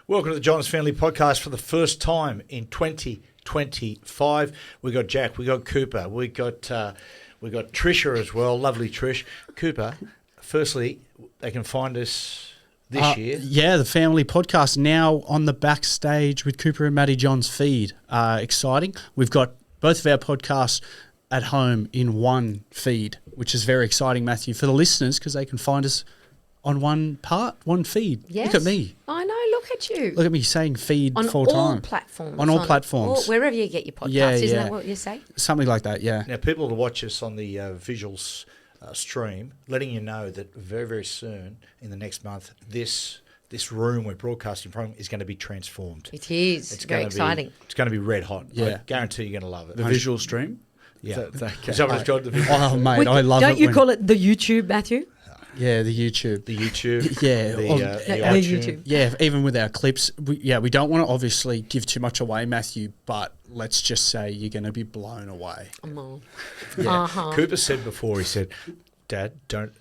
Welcome to the John's Family Podcast for the first time in 2025. We got Jack, we got Cooper, we got Trisha as well. Lovely Trish. Cooper, firstly, they can find us this year. Yeah, the family podcast now on the Backstage with Cooper and Matty John's feed. Exciting. We've got both of our podcasts at home in one feed, which is very exciting, Matthew, for the listeners because they can find us on one feed. Yes. Look at me. I know, look at you. Look at me saying feed on full time. On all platforms. On all platforms. Wherever you get your podcasts, isn't that what you say? Something like that, yeah. Now, people will watch us on the visuals stream, letting you know that very, very soon, in the next month, this room we're broadcasting from is going to be transformed. It is. It's very exciting. It's going to be red hot. Yeah. I guarantee you're going to love it. The visual stream? Yeah. Is that what it's called? The visual? Oh, mate, I love it. Don't you call it the YouTube, Matthew? Yeah, the YouTube. The YouTube. Yeah. The YouTube. Yeah, even with our clips, we don't want to obviously give too much away, Matthew, but let's just say you're going to be blown away. Yeah. Cooper said before, he said, Dad, don't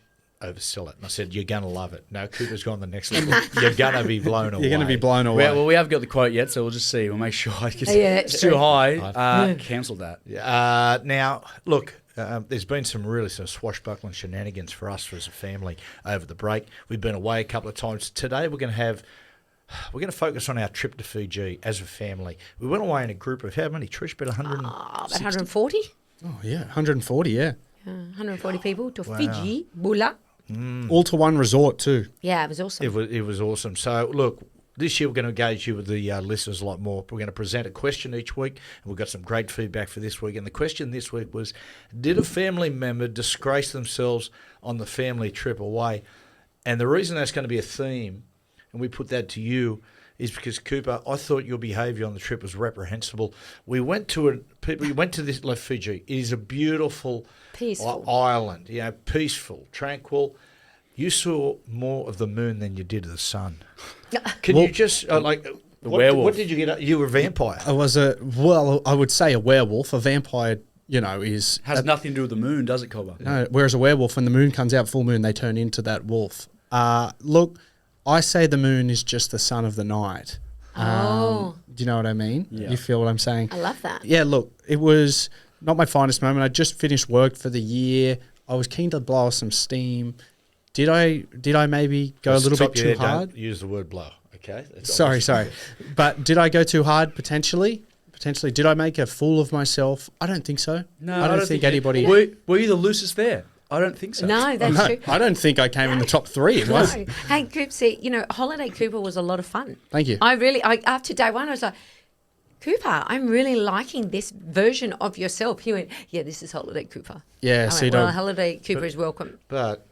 oversell it. And I said, you're going to love it. No, Cooper's gone the next level. You're going to be blown away. You're going to be blown away. Well, we haven't got the quote yet, so we'll just see. We'll make sure. It's too high. Cancel that. Now, look, there's been some swashbuckling shenanigans for us as a family over the break. We've been away a couple of times. Today we're going to focus on our trip to Fiji as a family. We went away in a group of how many, Trish? About 140? Oh, yeah, 140, yeah. 140 people to Fiji, Bula. All to one resort too. Yeah, it was awesome. It was awesome. So, look, this year we're going to engage you with the listeners a lot more. We're going to present a question each week, and we've got some great feedback for this week. And the question this week was, did a family member disgrace themselves on the family trip away? And the reason that's going to be a theme, and we put that to you, is because, Cooper, I thought your behaviour on the trip was reprehensible. We went to this Fiji. It is a beautiful island, peaceful, tranquil. You saw more of the moon than you did of the sun. Can you just werewolf? What did you get? You were a vampire. I would say a werewolf. A vampire, has nothing to do with the moon, does it, Kava? No. Whereas a werewolf, when the moon comes out full moon, they turn into that wolf. Look, I say the moon is just the sun of the night. Do you know what I mean? Yeah. You feel what I'm saying? I love that. Yeah, look, it was not my finest moment. I just finished work for the year. I was keen to blow off some steam. Did I maybe go a little bit too hard? Don't use the word blow, okay? Sorry. But did I go too hard potentially? Did I make a fool of myself? I don't think so. No, I don't think anybody... Were you the loosest there? I don't think so. No, that's true. I don't think I came in the top three. It was. No. Hey, Coop, Holiday Cooper was a lot of fun. Thank you. After day one, I was like, Cooper, I'm really liking this version of yourself. He went, yeah, this is Holiday Cooper. Yeah, Holiday Cooper is welcome. But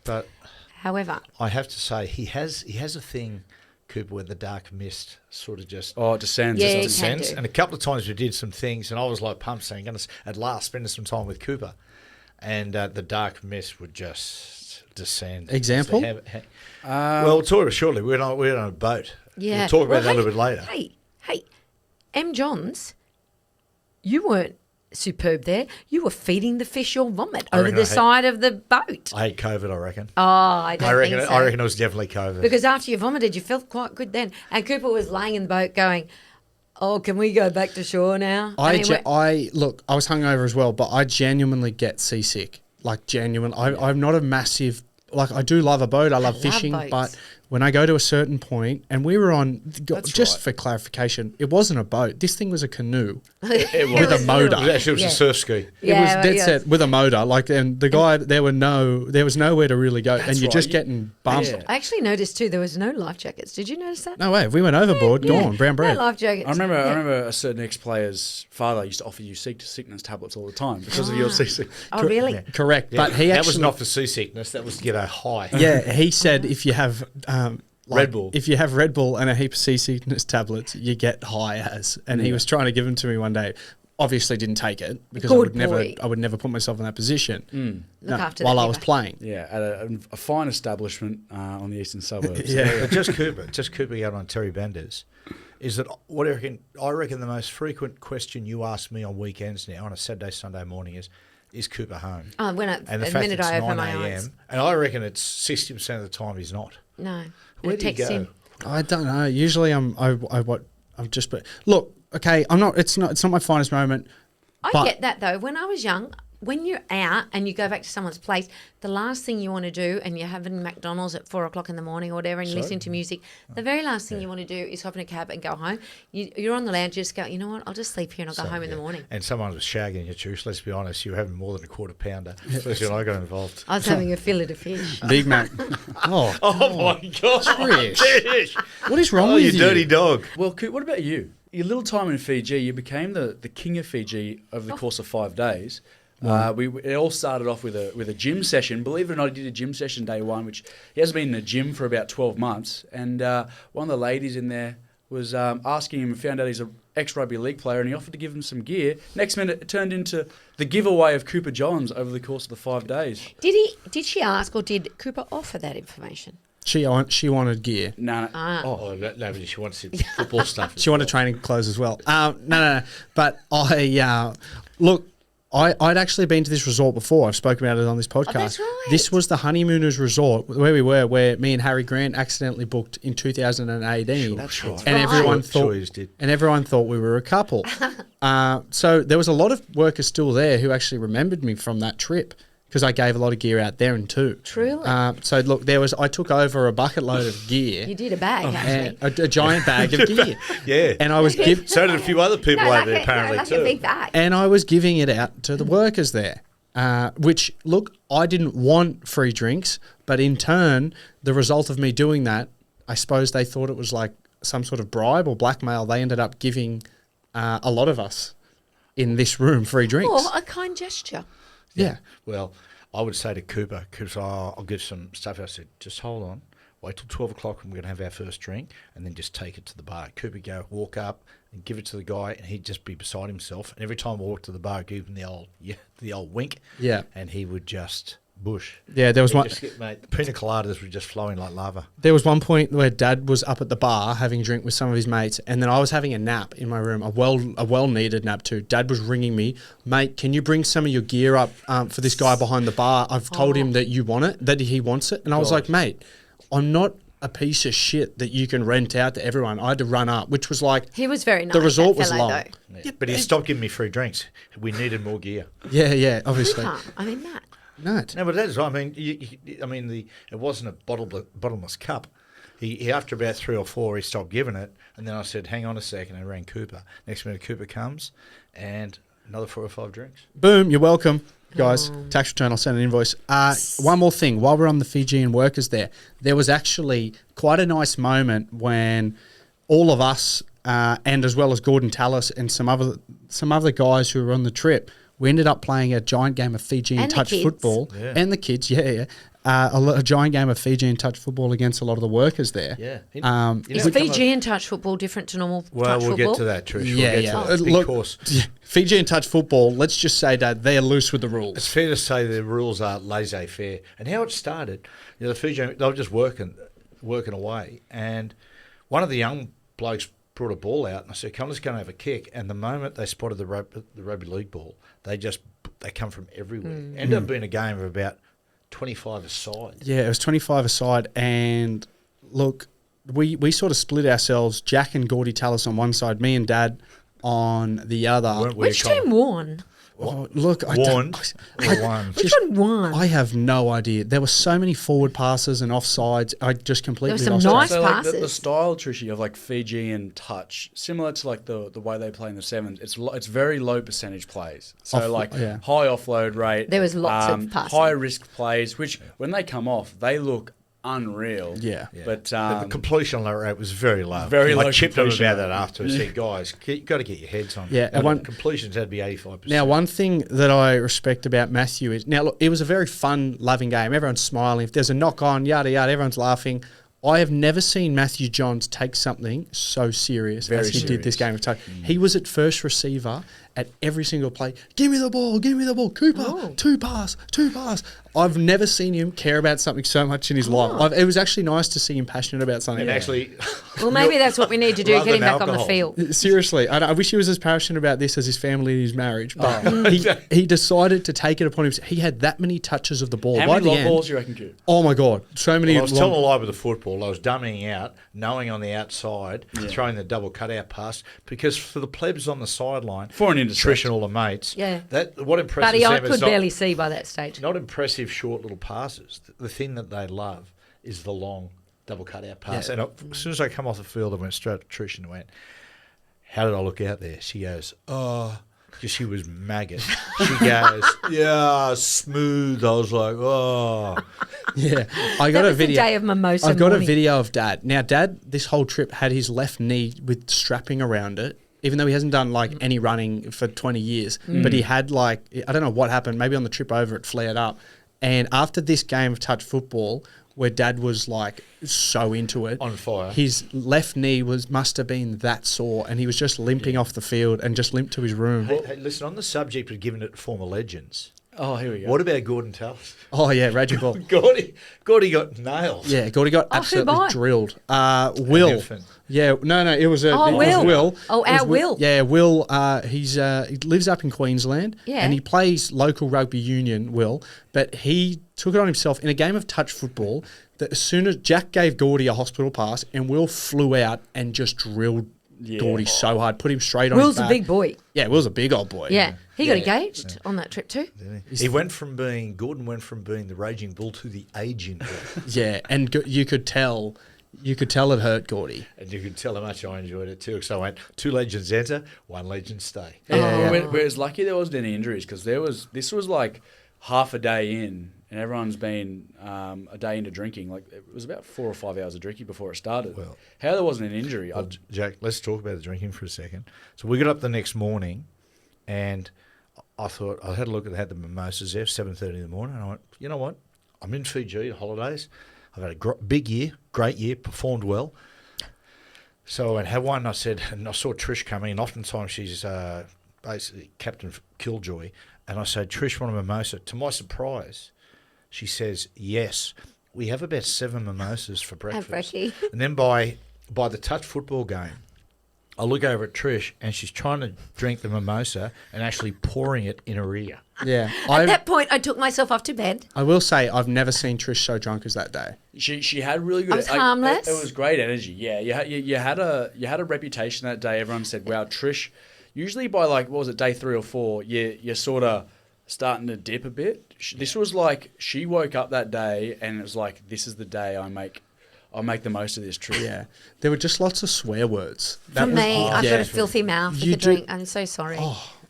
however, I have to say he has a thing, Cooper, where the dark mist sort of just descends. Yeah, it descends. And a couple of times we did some things, and I was like pumped, saying, "Going to at last spending some time with Cooper," and the dark mist would just descend. Example? We'll talk about it shortly. We're on a boat. yeah. We'll talk about that a little bit later. Hey, M. Johns, you weren't superb there. You were feeding the fish your vomit over the side of the boat. I had COVID, I reckon. Oh, I reckon think so. I reckon it was definitely COVID. Because after you vomited, you felt quite good then. And Cooper was laying in the boat going, oh, can we go back to shore now? I was hungover as well, but I genuinely get seasick. Like, genuine. I'm not a massive... Like, I do love a boat. I love fishing, but when I go to a certain point, and we were on... For clarification, it wasn't a boat. This thing was a canoe. It was. With a motor. It was a surf ski. It was dead set with a motor. Like, and the guy, there was nowhere to really go, and you're just getting bumped. Yeah. I actually noticed too, there was no life jackets. Did you notice that? No way. If we went overboard, gone, brown bread. No life jackets. I remember a certain ex-player's father used to offer you sickness tablets all the time because of your seasick. Oh, really? Yeah. Correct. Yeah. But that was not for seasickness. That was to get a high. Yeah, he said if you have... Red Bull. If you have Red Bull and a heap of seasickness tablets, you get high as. And he was trying to give them to me one day. Obviously didn't take it because I would never put myself in that position. Look after while that, I was playing. Yeah, at a fine establishment on the eastern suburbs. Yeah, just Cooper out on Terry Benders. Is that what I reckon? I reckon the most frequent question you ask me on weekends now, on a Saturday, Sunday morning is Cooper home? Oh, the minute I open my eyes. And I reckon it's 60% of the time he's not. No. Where do you go? I don't know. Usually I'm just, but look, okay, it's not my finest moment. I get that though. When I was young, when you're out and you go back to someone's place, the last thing you want to do, and you're having McDonald's at 4 o'clock in the morning or whatever, and you're listening to music, the very last thing you want to do is hop in a cab and go home. You're on the lounge, you just go, you know what, I'll just sleep here and I'll go home in the morning. And someone was shagging you, Trish. Let's be honest, you were having more than a quarter pounder, especially when I got involved. I was having a fillet of fish. Big Mac. Oh my God. Trish. What is wrong with you? you? Dirty dog. Well, Coop, what about you? Your little time in Fiji, you became the king of Fiji over the course of 5 days. It all started off with a gym session. Believe it or not, he did a gym session day one, which he hasn't been in the gym for about 12 months. And one of the ladies in there was asking him and found out he's an ex-rugby league player, and he offered to give him some gear. Next minute, it turned into the giveaway of Cooper Johns over the course of the 5 days. Did she ask, or did Cooper offer that information? She wanted gear. No. No, but she wants football stuff. She wanted training clothes as well. No. But look, I'd actually been to this resort before. I've spoken about it on this podcast. Oh, that's right. This was the Honeymooners Resort where we were, where me and Harry Grant accidentally booked in 2018. That's right. And everyone thought we were a couple. So there was a lot of workers still there who actually remembered me from that trip, because I gave a lot of gear out there too. Truly. So look, I took over a bucket load of gear. You did a bag, actually. A giant bag of gear. Yeah. And I was so did a few other people over there, apparently, too. A big bag. And I was giving it out to the workers there, which, look, I didn't want free drinks, but in turn, the result of me doing that, I suppose they thought it was like some sort of bribe or blackmail. They ended up giving a lot of us in this room free drinks. Or a kind gesture. Yeah. Well, I would say to Cooper, because I'll give some stuff. I said, just hold on, wait till 12 o'clock and we're going to have our first drink, and then just take it to the bar. Cooper go walk up and give it to the guy, and he'd just be beside himself. And every time I walked to the bar, give him the old wink. Yeah. And he would just bush. Yeah, there was one. Mate, the pina coladas were just flowing like lava. There was one point where Dad was up at the bar having a drink with some of his mates, and then I was having a nap in my room, a well needed nap too. Dad was ringing me, mate, can you bring some of your gear up for this guy behind the bar? I've told him that you want it, that he wants it, and I was like, mate, I'm not a piece of shit that you can rent out to everyone. I had to run up, which was like, he was very nice. The resort was long. Yeah, but he stopped giving me free drinks. We needed more gear. Yeah, obviously. I mean that. No, but that is. I mean, it wasn't a bottomless cup. He after about 3 or 4, he stopped giving it, and then I said, "Hang on a second," and I rang Cooper. Next minute, Cooper comes, and another 4 or 5 drinks. Boom! You're welcome, guys. Tax return. I'll send an invoice. One more thing. While we're on the Fijian workers, there was actually quite a nice moment when all of us, and as well as Gordon Tallis and some other guys who were on the trip, we ended up playing a giant game of Fijian touch football. Yeah. And the kids, a giant game of Fijian touch football against a lot of the workers there. Yeah. Is Fijian touch football different to normal touch football? Well, we'll get to that, Trish. Look, Fijian touch football, let's just say that they're loose with the rules. It's fair to say the rules are laissez-faire. And how it started, the Fijian, they were just working away. And one of the young blokes brought a ball out, and I said, come, let's go and have a kick. And the moment they spotted the rugby league ball, they come from everywhere. Ended up being a game of about 25 aside. Yeah, it was 25 aside. And look, we sort of split ourselves. Jack and Gordy Tallis on one side, me and Dad on the other. Which team won? Oh, look, won. Which one won? I have no idea. There were so many forward passes and offsides. I just completely lost. There were some nice passes. passes. The style, Trishy, of like Fijian touch, similar to like the way they play in the sevens. It's very low percentage plays. So high offload rate. There was lots of passes. High risk plays, which when they come off, they look unreal. Yeah. But the completion rate was very low. Very low. I chipped them about that after. I said, guys, you've got to get your heads on. Yeah. Completions had to be 85%. Now, one thing that I respect about Matthew is, now look, it was a very fun, loving game. Everyone's smiling. If there's a knock on, yada, yada, everyone's laughing. I have never seen Matthew Johns take something so serious as he did this game of touch. He was at first receiver, at every single play. Give me the ball, Cooper, Oh. two pass. I've never seen him care about something so much in his life. It was actually nice to see him passionate about something. And actually, Well, maybe that's what we need to do, Rather get him than back on the alcohol. field. Seriously, I wish he was as passionate about this as his family and his marriage. But he decided to take it upon himself. He had that many touches of the ball. How By many the long end, balls do you reckon, Coop? oh my God, so many. I was telling a lie with the football. I was dummying out, knowing on the outside, Yeah. throwing the double cutout pass, because for the plebs on the sideline, For an intercept. Trish and all the mates, Yeah. what impresses Buddy, I them could is not, barely see by that stage. not impressive short little passes. The thing that they love is the long double cutout pass. Yeah. And as soon as I come off the field, I went straight to Trish and went, "How did I look out there?" She goes, "Oh," because she was maggot. She goes, "Yeah, smooth." I was like, "Oh." Yeah, I That got a was the video. day of mimosa I've got morning. a video of Dad. Now, Dad, this whole trip had his left knee with strapping around it, even though he hasn't done like any running for 20 years. But he had like, I don't know what happened. Maybe on the trip over, it flared up. And after this game of touch football, where Dad was like so into it, On fire. his left knee must have been that sore, and he was just limping off the field and just limped to his room. Hey, listen, on the subject of giving it former legends, Oh, here we go. what about Gordon Tallis? Oh yeah, Reggie Ball. Gordy got nailed. Yeah, Gordy got Oh, who absolutely by? drilled. Will. infant. Yeah, no, it was a. Oh, it was Will. Will. Oh, It was our Will. Yeah, Will. He lives up in Queensland. Yeah. and he plays local rugby union. Will, but he took it on himself in a game of touch football. That as soon as Jack gave Gordy a hospital pass, and Will flew out and just drilled Gordy so hard, put him straight on. Will's his a back. big boy. Yeah, Will's a big old boy. Yeah. He got Yeah. engaged on that trip too. Gordon went from being the raging bull to the aging bull. Yeah, and you could tell it hurt Gordy. And you could tell how much I enjoyed it too. So I went, 2 legends enter, 1 legend stay. Yeah. Whereas lucky there wasn't any injuries because this was like half a day in and everyone's been a day into drinking. Like it was about 4 or 5 hours of drinking before it started. Well- How there wasn't an injury? Well, Jack, let's talk about the drinking for a second. So we got up the next morning, and I thought I had a look at had the mimosas there, 7:30 in the morning. And I went, you know what? I'm in Fiji holidays. I've had a big year, great year, performed well. So I went, have one. I said, and I saw Trish coming, and oftentimes she's basically Captain Killjoy. And I said, Trish, want a mimosa? To my surprise, she says, yes. We have about 7 mimosas for breakfast. brekkie. And then by the touch football game, I look over at Trish, and she's trying to drink the mimosa and actually pouring it in her ear. Yeah, At that point, I took myself off to bed. I will say I've never seen Trish so drunk as that day. She had really good. I was harmless. It was great energy. Yeah, you had a reputation that day. Everyone said, "Wow, Trish." Usually by like what was it, day 3 or 4, you're sort of starting to dip a bit. This was like she woke up that day and it was like, this is the day I'll make the most of this trip. Yeah, there were just lots of swear words. For me, I've yeah. got a filthy mouth with You a do- drink. I'm so sorry.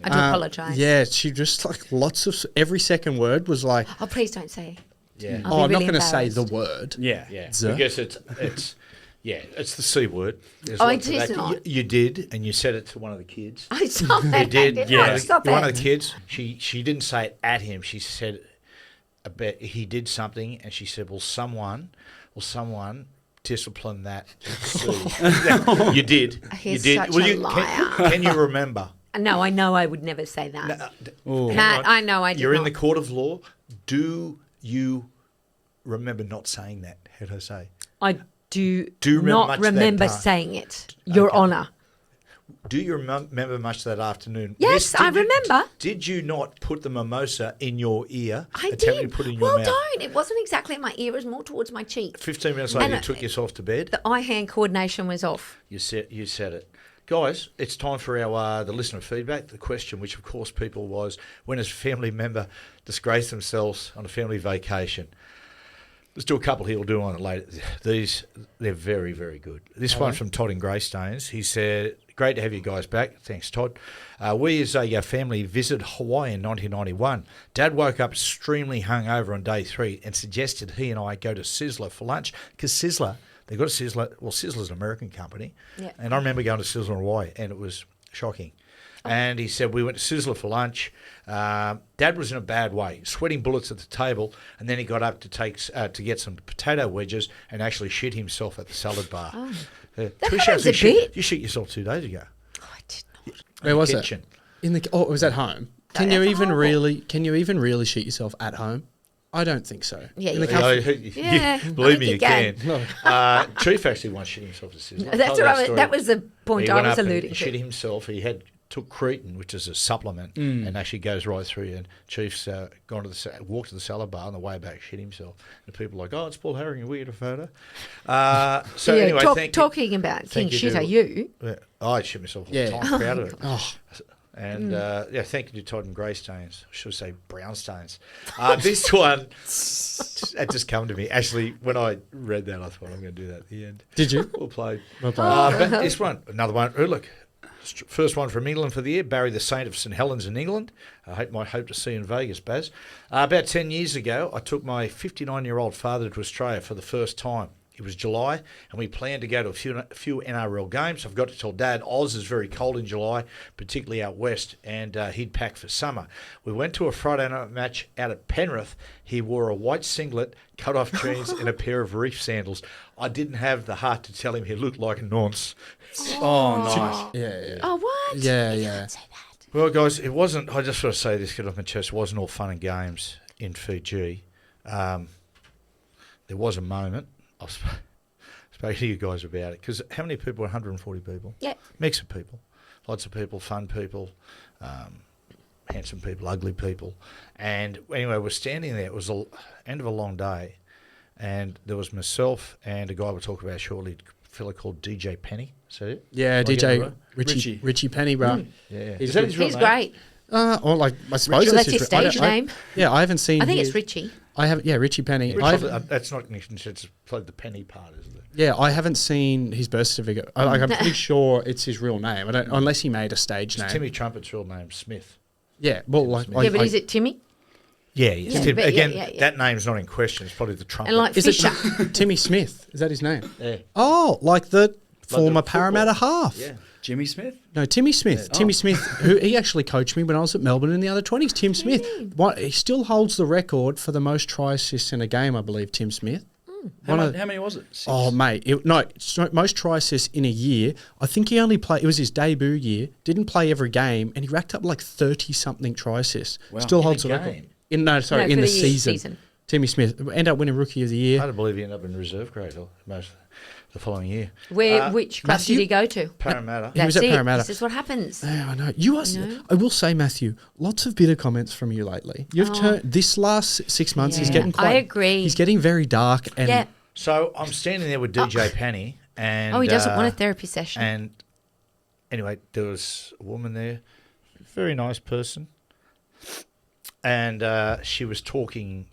I do apologise. Yeah, she just like lots of every second word was like, Oh, please don't say. Yeah. I'll oh, be I'm not really going to say the embarrassed. word. Yeah. Yeah, Zuh. because it's the C word. There's Oh, lots it of is that. not. You did, and you said it to one of the kids. I stop it. You did. I Yeah. Stop One of it. the kids. She didn't say it at him. She said, "I bet he did something," and she said, "Will someone discipline that?" You did. He's you did. such a liar. Can you remember? No, I know I would never say that. Ooh. Matt, I know I did You're in not. the court of law. Do you remember not saying that? How do I say? I do remember not much of that remember time? saying it, Your Okay. Honour. Do you remember much that afternoon? Yes, I remember. Did you not put the mimosa in your ear? I attempting did. to put it in your Well, mouth? don't. It wasn't exactly in my ear. It was more towards my cheek. 15 minutes later, And you took yourself to bed. The eye-hand coordination was off. You said it. Guys, it's time for our the listener feedback. The question, which of course people was, when has a family member disgraced themselves on a family vacation? Let's do a couple here. We'll do one later. They're very, very good. This one from Todd in Greystones. He said, great to have you guys back. Thanks, Todd. We as a family visited Hawaii in 1991. Dad woke up extremely hungover on day 3 and suggested he and I go to Sizzler for lunch because Sizzler, they've got a Sizzler. Well, Sizzler's an American company. Yeah. And I remember going to Sizzler in Hawaii and it was shocking. And he said, we went to Sizzler for lunch. Dad was in a bad way, sweating bullets at the table, and then he got up to get some potato wedges and actually shit himself at the salad bar. Oh. Trish happens actually a bit. You shit yourself 2 days ago. Oh, I did not. Where was it? Kitchen. it was at home. Can you even really shoot yourself at home? I don't think so. Yeah, believe me, you can. Chief actually once shit himself. That was the point I was alluding to. Shit himself. He took creatine, which is a supplement, and actually goes right through. And Chief's walked to the salad bar on the way back, shit himself. And people are like, "Oh, it's Paul Herring. We get a photo." Anyway, talking about King Shitter, you. I shit myself all the time. Proud of it. Oh. And thank you to Todd and Greystones. I should say Brownstones. This one, it just come to me. Actually, when I read that, I thought I'm going to do that at the end. Did you? We'll play. But this one, another one. Oh, look, first one from England for the year. Barry the Saint of St Helens in England. I hope to see you in Vegas, Baz. About 10 years ago, I took my 59-year-old father to Australia for the first time. It was July, and we planned to go to a few NRL games. I've got to tell Dad, Oz is very cold in July, particularly out west, and he'd pack for summer. We went to a Friday night match out at Penrith. He wore a white singlet, cut-off jeans, and a pair of reef sandals. I didn't have the heart to tell him he looked like a nonce. Oh, nice. Yeah. Oh, what? Yeah. Don't say that. Well, guys, it wasn't. I just want to say this, get off my chest. It wasn't all fun and games in Fiji. There was a moment. I spoke to you guys about it because how many people? 140 people. Yeah. Mix of people, lots of people, fun people, handsome people, ugly people, and anyway, we're standing there. It was the end of a long day, and there was myself and a guy we'll talk about shortly, a fella called DJ Penny. Is that it? Yeah, DJ Richie Penny, bro. Yeah, he's great. Or like I suppose that's his stage name. Yeah, I haven't seen. I think it's Richie. I haven't. Yeah, Richie Penny. That's not it's played the penny part, isn't it? Yeah, I haven't seen his birth certificate. I'm pretty sure it's his real name. I don't, unless he made a stage name. Timmy Trumpet's real name, Smith. Yeah, well, but is it Timmy? Yeah, yes. Tim. Again, that name's not in question. It's probably the Trumpet. And like is Fisher. it Timmy Smith? Is that his name? Yeah. Oh, like the former Parramatta half. Yeah. Jimmy Smith? No, Timmy Smith. Yeah. Timmy Smith, who he actually coached me when I was at Melbourne in the under 20s. Tim Smith. He still holds the record for the most try assists in a game, I believe, Tim Smith. How many was it? 6? Oh, mate. Most try assists in a year. I think he only played, it was his debut year, didn't play every game, and he racked up like 30-something try assists. Wow. Still holds the record. In the season. Timmy Smith. Ended up winning Rookie of the Year. I don't believe he ended up in reserve grade the following year. Which club did he go to? Parramatta. He was at Parramatta. This is what happens. Yeah, I know. I will say, Matthew, lots of bitter comments from you lately. You've turned this last 6 months. He's getting quite. I agree. He's getting very dark. And So I'm standing there with DJ Penny, and he doesn't want a therapy session. And anyway, there was a woman there, very nice person, and she was talking.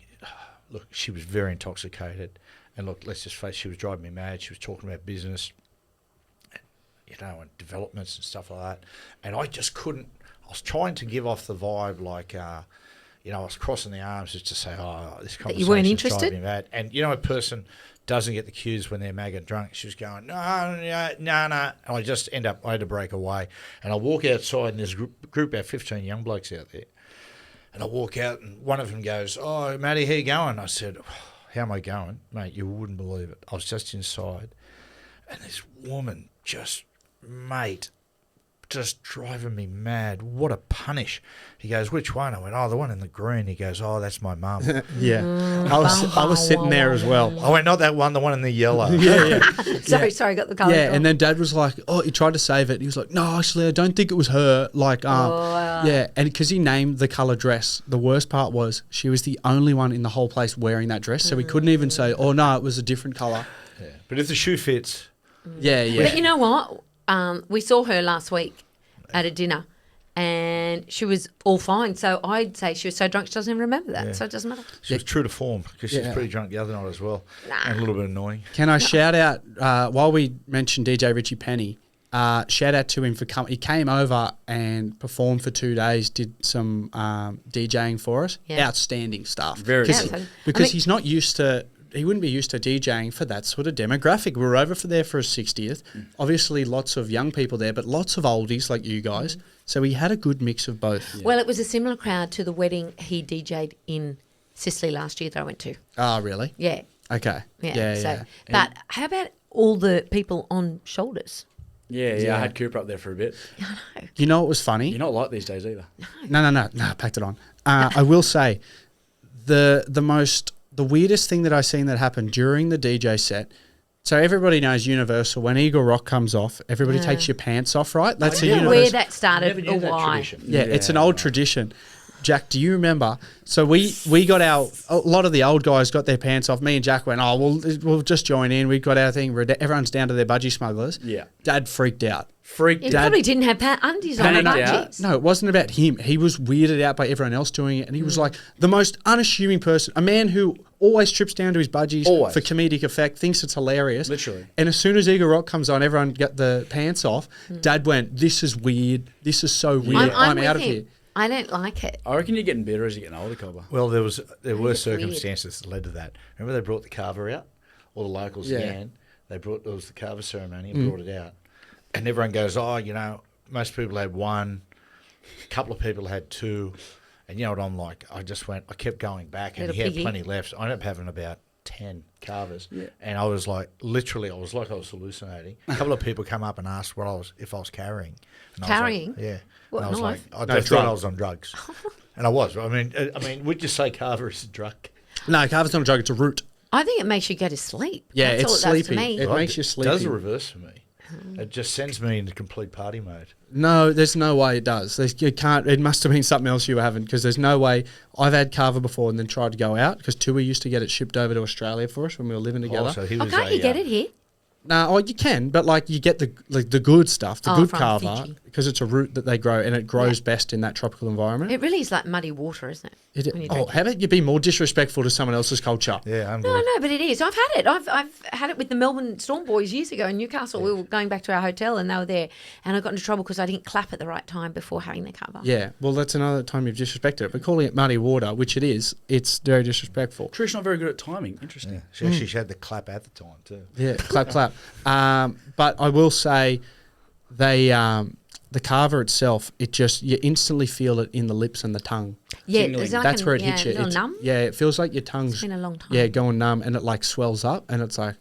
Look, she was very intoxicated. And look, let's just face it, she was driving me mad. She was talking about business, and developments and stuff like that. And I just couldn't. I was trying to give off the vibe like, I was crossing the arms just to say, this conversation you weren't interested? driving me mad. And a person doesn't get the cues when they're mega drunk. She was going, no. And I just I had to break away. And I walk outside, and there's a group about 15 young blokes out there. And I walk out, and one of them goes, oh, Matty, how you going? I said, how am I going? Mate, you wouldn't believe it. I was just inside, and this woman just driving me mad. What a punish. He goes, which one? I went, the one in the green. He goes, that's my mum. Yeah. I was sitting there as well. I went, not that one, the one in the yellow. Yeah. Sorry, got the colour. Yeah, and then Dad was like, he tried to save it. He was like, no, actually, I don't think it was her. Like, yeah, and because he named the colour dress, the worst part was she was the only one in the whole place wearing that dress, so we couldn't even say, no, it was a different colour. Yeah. But if the shoe fits. Yeah. But you know what? We saw her last week at a dinner, and she was all fine. So I'd say she was so drunk she doesn't even remember that. So it doesn't matter. She was true to form because she was pretty drunk the other night as well, and a little bit annoying. Can I shout out, while we mentioned DJ Richie Penny, shout out to him for coming. He came over and performed for 2 days, did some DJing for us. Yeah. Outstanding stuff. Very good. Because he's not used to... He wouldn't be used to DJing for that sort of demographic. We were over there for a 60th. Obviously, lots of young people there, but lots of oldies like you guys. So he had a good mix of both. Yeah. Well, it was a similar crowd to the wedding he DJ'd in Sicily last year that I went to. Oh, really? Yeah. Okay. Yeah. But how about all the people on shoulders? Yeah, I had Cooper up there for a bit. You know what was funny? You're not like these days either. No, packed it on. I will say, the weirdest thing that I seen that happened during the DJ set. So everybody knows Universal. When Eagle Rock comes off, everybody takes your pants off, right? That's a Universal. Where that started, Never knew that why? tradition. Yeah, it's an old tradition. Jack, do you remember? So we got a lot of the old guys got their pants off. Me and Jack went, we'll just join in. We got our thing. Everyone's down to their budgie smugglers. Yeah. Dad freaked out. He probably didn't have undies on the budgies. No, it wasn't about him. He was weirded out by everyone else doing it. And he was like the most unassuming person, a man who always trips down to his budgies for comedic effect, thinks it's hilarious. Literally. And as soon as Eagle Rock comes on, everyone got the pants off. Dad went, this is weird. This is so weird. I'm out of here. I don't like it. I reckon you're getting better as you're getting older, Cobber. Well, there were circumstances that led to that. Remember they brought the Kava out? All the locals again. It was the Kava ceremony and brought it out. And everyone goes, most people had one. A couple of people had two. And you know what I'm like? I kept going back and he had plenty left. I ended up having about 10 Kavas. Yeah. And I was like, literally, I was hallucinating. A couple of people come up and asked if I was carrying. And carrying? I was like, yeah. What, and I was knife? like, I thought I was on drugs. And I was. I mean, would you say Kava is a drug? No, Kava's not a drug. It's a root. I think it makes you go to sleep. Yeah, That's it's all it sleepy. Does to me. It makes you sleepy. It does the reverse for me. It just sends me into complete party mode. No, there's no way it does. You can't. It must have been something else you haven't, because there's no way. I've had Kava before and then tried to go out because Tui used to get it shipped over to Australia for us when we were living together. So can't you get it here? No, you can, but like you get the good stuff, the good from Kava, Fiji. because it's a root that they grow and it grows best in that tropical environment. It really is like muddy water, isn't it? How about you be more disrespectful to someone else's culture? Yeah, I'm No, but it is. I've had it. I've had it with the Melbourne Storm Boys years ago in Newcastle. We were going back to our hotel and they were there, and I got into trouble because I didn't clap at the right time before having the Kava. Yeah, well, that's another time you've disrespected it. But calling it muddy water, which it is, it's very disrespectful. Trish not very good at timing. Interesting. Yeah. She actually had the clap at the time too. Yeah, clap. But I will say, the Kava itself, you instantly feel it in the lips and the tongue. Yeah, that's where it hits you. It's numb. Yeah, it feels like your tongue's It's been a long time. Yeah, going numb, and it like swells up, and it's like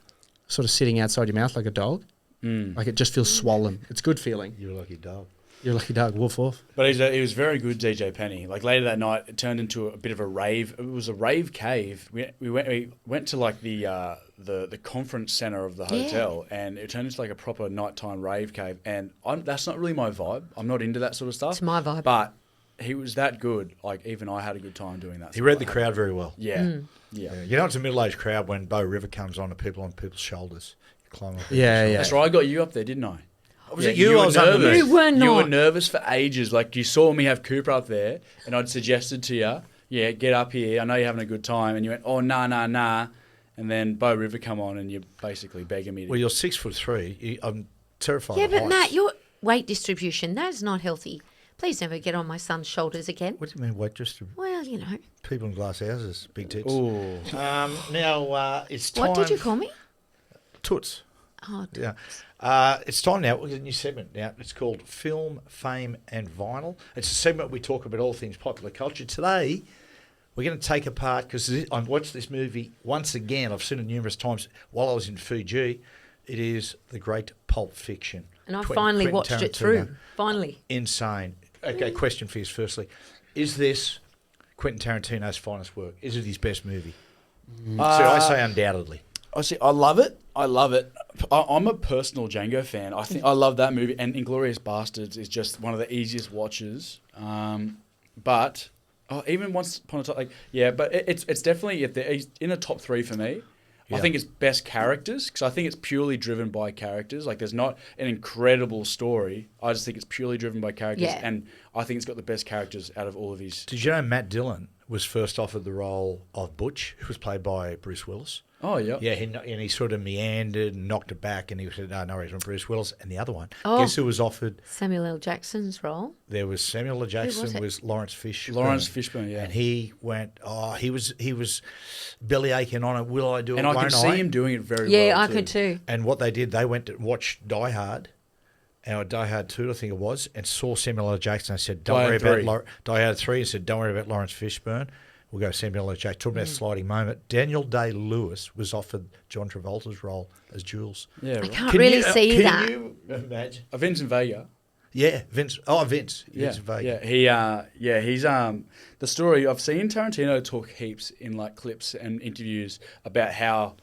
sort of sitting outside your mouth like a dog. Like it just feels swollen. It's a good feeling. You're a lucky dog. You're a lucky dog. Woof woof. But he was very good, DJ Penny. Like later that night, it turned into a bit of a rave. It was a rave cave. We went to like the conference center of the hotel, and it turned into like a proper nighttime rave cave. And that's not really my vibe. I'm not into that sort of stuff. It's my vibe. But he was that good. Like even I had a good time doing that. He read the crowd very well. Yeah. You know, it's a middle-aged crowd when Bow River comes on and people on people's shoulders. You climb up. Yeah. That's right. I got you up there, didn't I? Was it you? I was nervous. You were not. You were nervous for ages. Like you saw me have Cooper up there, and I'd suggested to you, get up here. I know you're having a good time, and you went, oh nah. And then Bow River come on, and you're basically begging me to. Well, you're 6'3". I'm terrified. Yeah, of but heights. Matt, your weight distribution, that is not healthy. Please never get on my son's shoulders again. What do you mean weight distribution? Well, you know. People in glass houses, big tits. Ooh. Now it's time. What did you call me? Toots. Oh, Yeah. It's time now. We've got a new segment now. It's called Film, Fame and Vinyl. It's a segment we talk about all things popular culture. Today, we're going to take apart, because I watched this movie once again. I've seen it numerous times while I was in Fiji. It is the great Pulp Fiction. And I finally Quentin watched it Tarantino. through. Finally. Insane. Okay, question for you firstly. Is this Quentin Tarantino's finest work? Is it his best movie? So I say undoubtedly. I love it. I'm a personal Django fan. I love that movie, and Inglourious Bastards is just one of the easiest watches. But even Once Upon a Time, but it's definitely it's in the top 3 for me. Yeah. I think it's best characters, because I think it's purely driven by characters. Like there's not an incredible story. I just think it's purely driven by characters, and I think it's got the best characters out of all of his. Did you know Matt Dillon was first offered the role of Butch, who was played by Bruce Willis? Oh, yeah. Yeah, and he sort of meandered and knocked it back, and he said, no, he's from Bruce Willis. And the other one, guess who was offered? Samuel L. Jackson's role. There was Samuel L. Jackson, was Lawrence Fishburne. Lawrence Fishburne, yeah. And he went, he was belly aching on it, will I do it, and I won't could see him doing it very well. Yeah, I could too. And what they did, they went to watch Die Hard, Die Hard 2, I think it was, and saw Samuel L. Jackson. I said, Die Hard 3, and said, don't worry about Lawrence Fishburne. We'll go Samuel L. Jackson. Talking about sliding moment. Daniel Day-Lewis was offered John Travolta's role as Jules. Yeah, I right. can't really see that. Can you imagine? Vincent Vega. Yeah, Vince. Oh, Vince. Yeah, Vince Vega. He's the story. I've seen Tarantino talk heaps in like clips and interviews about how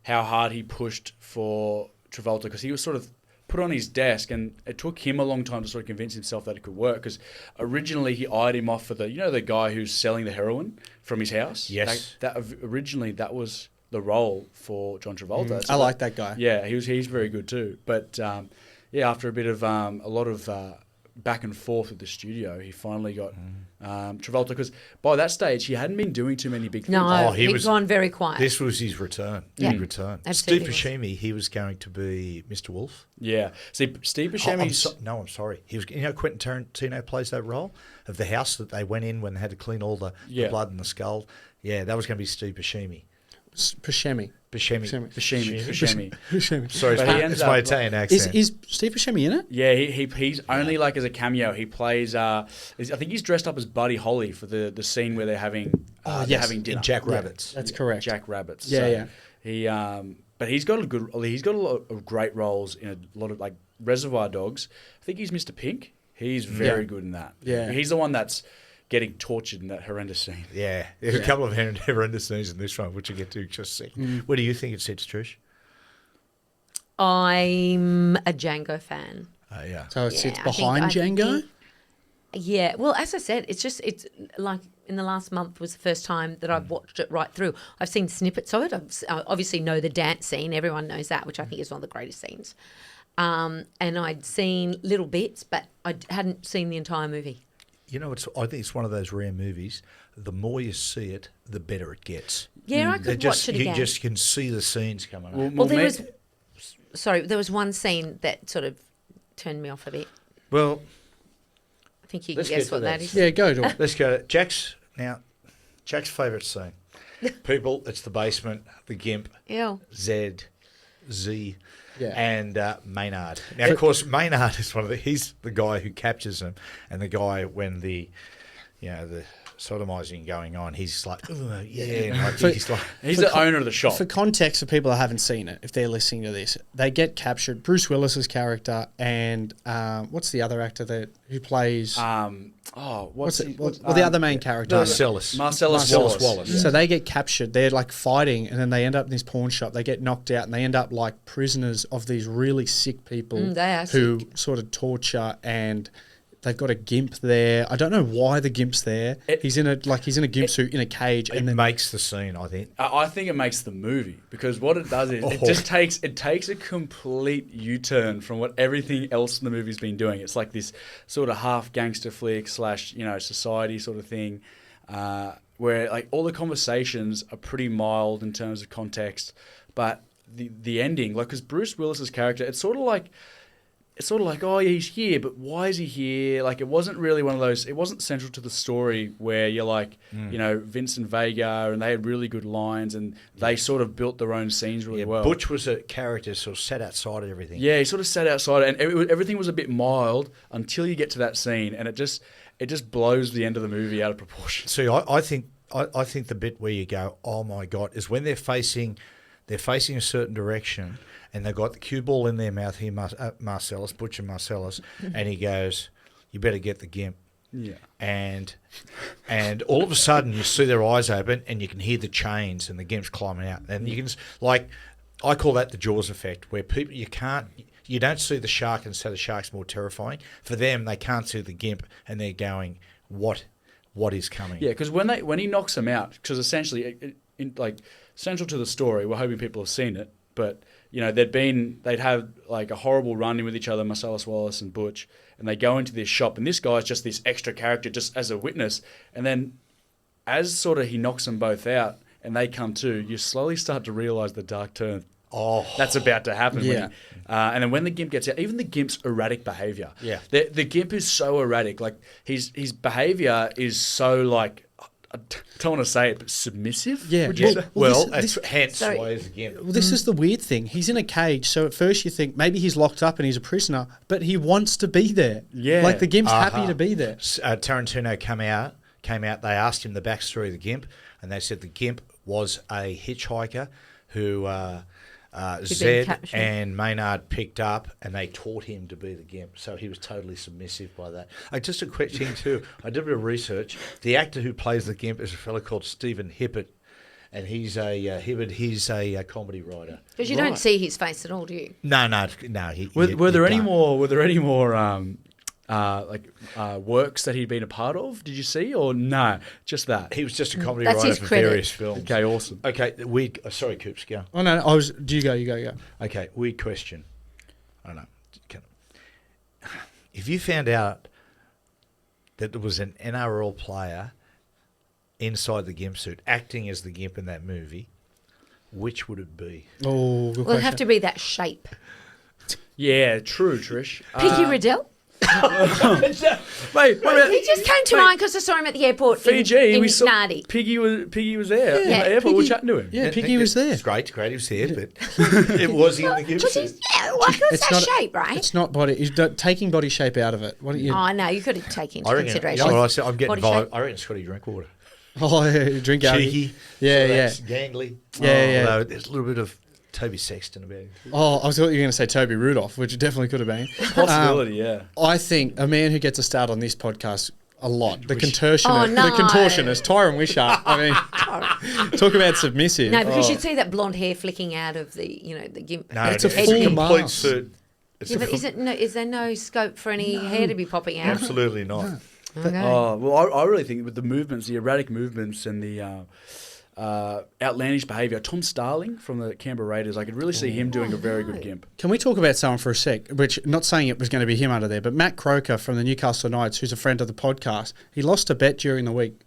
hard he pushed for Travolta, because he was sort of put on his desk, and it took him a long time to sort of convince himself that it could work, because originally he eyed him off for the guy who's selling the heroin from his house. Yes. Originally that was the role for John Travolta. I like that guy. Yeah, he's very good too. But after a bit of a lot of back and forth with the studio, he finally got Travolta, because by that stage he hadn't been doing too many big things. No, he he'd was gone very quiet. This was his return. Yeah, Big return. absolutely Steve Buscemi, he was going to be Mr. Wolf. Yeah. See, Steve Buscemi's... I'm sorry. He was. Quentin Tarantino plays that role of the house that they went in when they had to clean all the blood and the skull. Yeah, that was going to be Steve Buscemi. Buscemi. Buscemi. Sorry, But he ends it's my up- Italian accent. Is Steve Buscemi in it? Yeah, he's only like as a cameo. He plays. I think he's dressed up as Buddy Holly for the scene where they're having having dinner. Jack Rabbits. That's correct. Jack Rabbits. Yeah, He but he's got a lot of great roles in a lot of like Reservoir Dogs. I think he's Mr. Pink. He's very good in that. Yeah. He's the one that's getting tortured in that horrendous scene. Yeah, there's a couple of horrendous scenes in this one, which we'll get to in just a second. What do you think it sits, Trish? I'm a Django fan. Yeah. So it sits Yeah, behind I think- Django? Yeah, well, as I said, it's like in the last month was the first time that I've watched it right through. I've seen snippets of it. I obviously know the dance scene. Everyone knows that, which I think is one of the greatest scenes. And I'd seen little bits, but I hadn't seen the entire movie. You know, I think it's one of those rare movies. The more you see it, the better it gets. Yeah, I could watch it again. You just can see the scenes coming up. Well, there was one scene that sort of turned me off a bit. Well, I think you can let's guess get to what that this. is. Yeah, go to it. let's go to Jack's favourite scene. People, it's the basement, the Gimp, Yeah. Z, Yeah. and Maynard. Now, of course, Maynard is he's the guy who captures him, and the guy when the sodomizing going on, he's like, "Ugh, yeah. He's the owner of the shop. For context, for people that haven't seen it, if they're listening to this, they get captured. Bruce Willis's character and what's the other actor who plays? The other main character, Marcellus Wallace. So they get captured. They're like fighting, and then they end up in this pawn shop. They get knocked out, and they end up like prisoners of these really sick people They are who sick. sort of torture. And they've got a gimp there. I don't know why the gimp's there. He's in a gimp suit in a cage, It and then makes the scene, I think. I think it makes the movie, because what it does is it takes a complete U-turn from what everything else in the movie's been doing. It's like this sort of half gangster flick / society sort of thing, where like all the conversations are pretty mild in terms of context, but the ending, like, because Bruce Willis's character, it's sort of like, oh, yeah, he's here, but why is he here? Like, it wasn't really one of those, it wasn't central to the story where you're like, Vincent Vega, and they had really good lines, and they sort of built their own scenes really well. Butch was a character sort of sat outside of everything. Yeah, he sort of sat outside, and everything was a bit mild until you get to that scene, and it just blows the end of the movie out of proportion. See, I think the bit where you go, oh my God, is when they're facing a certain direction, and they've got the cue ball in their mouth here, Marcellus, Butch and Marcellus, and he goes, you better get the Gimp. Yeah. And all of a sudden you see their eyes open, and you can hear the chains and the Gimp's climbing out. And you can, like, I call that the Jaws effect, where people, you don't see the shark, and so the shark's more terrifying. For them, they can't see the Gimp, and they're going, what is coming? Yeah, because when he knocks them out, because essentially, central to the story, we're hoping people have seen it, but they'd have like a horrible run-in with each other, Marcellus Wallace and Butch, and they go into this shop, and this guy's just this extra character just as a witness, and then as sort of he knocks them both out and they come to, you slowly start to realise the dark turn that's about to happen. Yeah. And then when the Gimp gets out, even the Gimp's erratic behaviour. Yeah. The Gimp is so erratic. Like, his behaviour is so, like, I don't want to say it, but submissive? Yeah. Would you say? Well, this- hence Sorry. why it's a Gimp. Well, this is the weird thing. He's in a cage, so at first you think maybe he's locked up and he's a prisoner, but he wants to be there. Yeah. Like, the Gimp's happy to be there. Tarantino came out. They asked him the backstory of the GIMP, and they said the GIMP was a hitchhiker who Zed captured. and Maynard picked up, and they taught him to be the GIMP. So he was totally submissive by that. Just a quick thing too. I did a bit of research. The actor who plays the GIMP is a fellow called Stephen Hibbert, and he's a comedy writer. Because you don't see his face at all, do you? No. Were there any more works that he'd been a part of? Did you see, or no? Just that. He was just a comedy That's writer his for credit. various films. Okay, awesome. Okay, sorry, Coops, go. Oh no, I was. Do you go? You go. Okay, weird question. I don't know. If you found out that there was an NRL player inside the GIMP suit acting as the GIMP in that movie, which would it be? Oh, good Well, question. it'd have to be that shape. Yeah, true, Trish. Piggy Riddell? Mate, He just came to mind because I saw him at the airport Fiji, in we saw Nardi. Piggy was there in Yeah, the airport. We were Piggy- chatting to him. Yeah, Piggy was there. It's great, he was there, but it was in the GIMP suit. Yeah, well, it's that shape, right? It's not body. He's taking body shape out of it. What do you? Oh, no, you got to take into I reckon, consideration. well, I said, I'm getting Body involved. shape. I reckon Scotty Drinkwater. Oh, yeah, drink out. Cheeky. Yeah, sort of gangly. Yeah. Although there's a little bit of Toby Sexton about him. Oh, I was thought you were going to say Toby Rudolph, which it definitely could have been. Possibility, yeah. I think a man who gets a start on this podcast a lot, the contortionist, Oh, no. the contortionist, Tyron Wishart. I mean, talk about submissive. No, because you'd see that blonde hair flicking out of the, the GIMP. No, It's a it's full a complete mask. suit. It's Yeah, a but full- is there no scope for any hair to be popping out? absolutely not. Okay. Oh, well, I really think with the movements, the erratic movements and the outlandish behaviour, Tom Starling from the Canberra Raiders, I could really see him doing a very good GIMP. Can we talk about someone for a sec? Which, not saying it was going to be him under there, but Matt Croker from the Newcastle Knights, who's a friend of the podcast, he lost a bet during the week.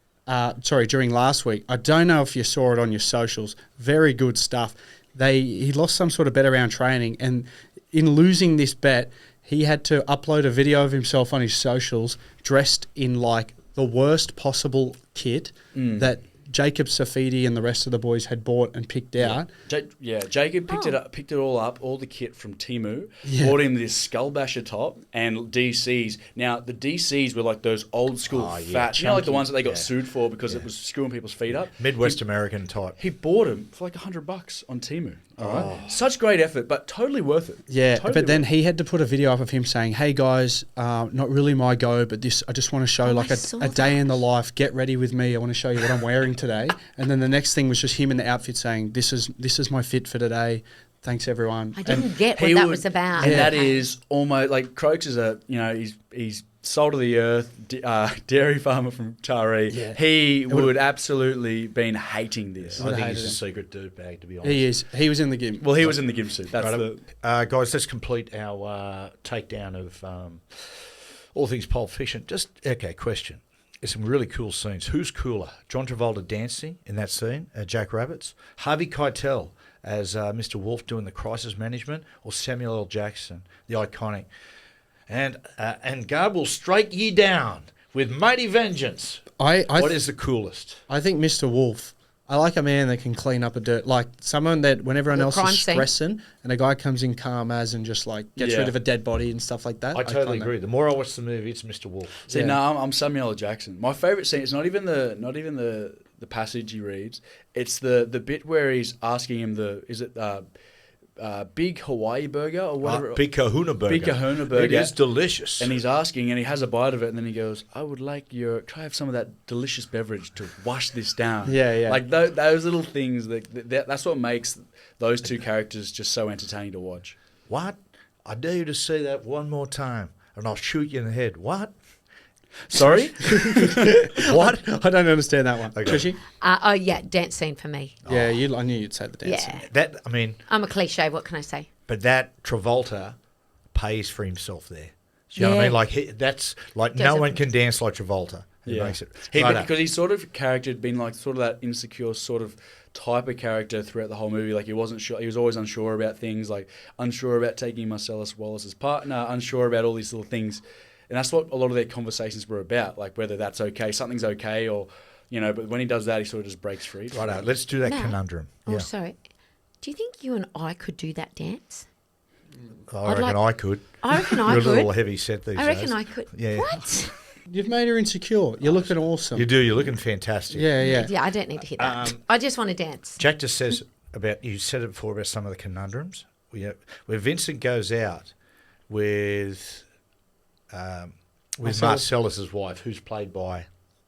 During last week. I don't know if you saw it on your socials. Very good stuff. He lost some sort of bet around training, and in losing this bet, he had to upload a video of himself on his socials dressed in like the worst possible kit that Jacob Safidi and the rest of the boys had bought and picked out. Jacob picked it up, picked it all up, all the kit from Temu, Yeah. bought him this skull basher top and DCs. Now the DCs were like those old school Oh, yeah, fat, like the chunky, ones that they got yeah. sued for because it was screwing people's feet up. Midwest American type. He bought them for like $100 on Temu. All right, such great effort, but totally worth it. Yeah, Totally but then worth he had to put a video up of him saying, "Hey guys, not really my go, but this I just want to show like I saw a day in the life. Get ready with me. I want to show you what I'm wearing today." And then the next thing was just him in the outfit saying, "This is my fit for today. Thanks everyone." I didn't get He what that would- was about. And that Okay. is almost like Croaks is he's salt of the earth, dairy farmer from Taree. Yeah. He would absolutely been hating this. I think hated he's a him. secret dirtbag, to be honest. He is. He was in the game. Well, he was in the GIMP suit. That's the. Guys, let's complete our takedown of all things Pulp Fiction. Just, okay, question. There's some really cool scenes. Who's cooler? John Travolta dancing in that scene, Jack Rabbits? Harvey Keitel as Mr. Wolf doing the crisis management? Or Samuel L. Jackson, the iconic? And God will strike ye down with mighty vengeance. What is the coolest? I think Mr. Wolf. I like a man that can clean up a dirt, like someone that when everyone The else crime is scene. stressing, and a guy comes in calm as and just like gets Yeah. rid of a dead body and stuff like that. I totally kinda- agree. The more I watch the movie, it's Mr. Wolf. See, Yeah. no, I'm Samuel L. Jackson. My favorite scene is not even the passage he reads. It's the bit where he's asking him big Hawaii burger or whatever. Big Kahuna Burger. Big Kahuna Burger. It is delicious. And he's asking, and he has a bite of it, and then he goes, "I would like try have some of that delicious beverage to wash this down." Yeah. Like those little things. That's what makes those two characters just so entertaining to watch. What? I dare you to say that one more time, and I'll shoot you in the head. What? Sorry. What? I don't understand that one. Okay. Trishy? Oh, yeah, dance scene for me. Yeah, I knew you'd say the dance. Yeah. That, I mean, I'm a cliche. What can I say? but that Travolta pays for himself there. Do you know what I Yeah. mean? Like, that's like no Does one it- can dance like Travolta. He makes it. Righto. Because he's sort of character had been like sort of that insecure sort of type of character throughout the whole movie. Like he wasn't sure. He was always unsure about things. Like unsure about taking Marcellus Wallace's partner. Unsure about all these little things. And that's what a lot of their conversations were about. Like whether that's okay, something's okay, or But when he does that, he sort of just breaks free. Righto, let's do that Matt. conundrum. Oh, Yeah. sorry. Do you think you and I could do that dance? I reckon I could. I reckon I You're could. a little heavy set these I reckon days. I could. Yeah. What? You've made her insecure. You're looking awesome. You do. You're looking fantastic. Yeah. Yeah, I don't need to hear that. I just want to dance. Jack just says you said it before about some of the conundrums. Where Vincent goes out with Marcellus's wife, who's played by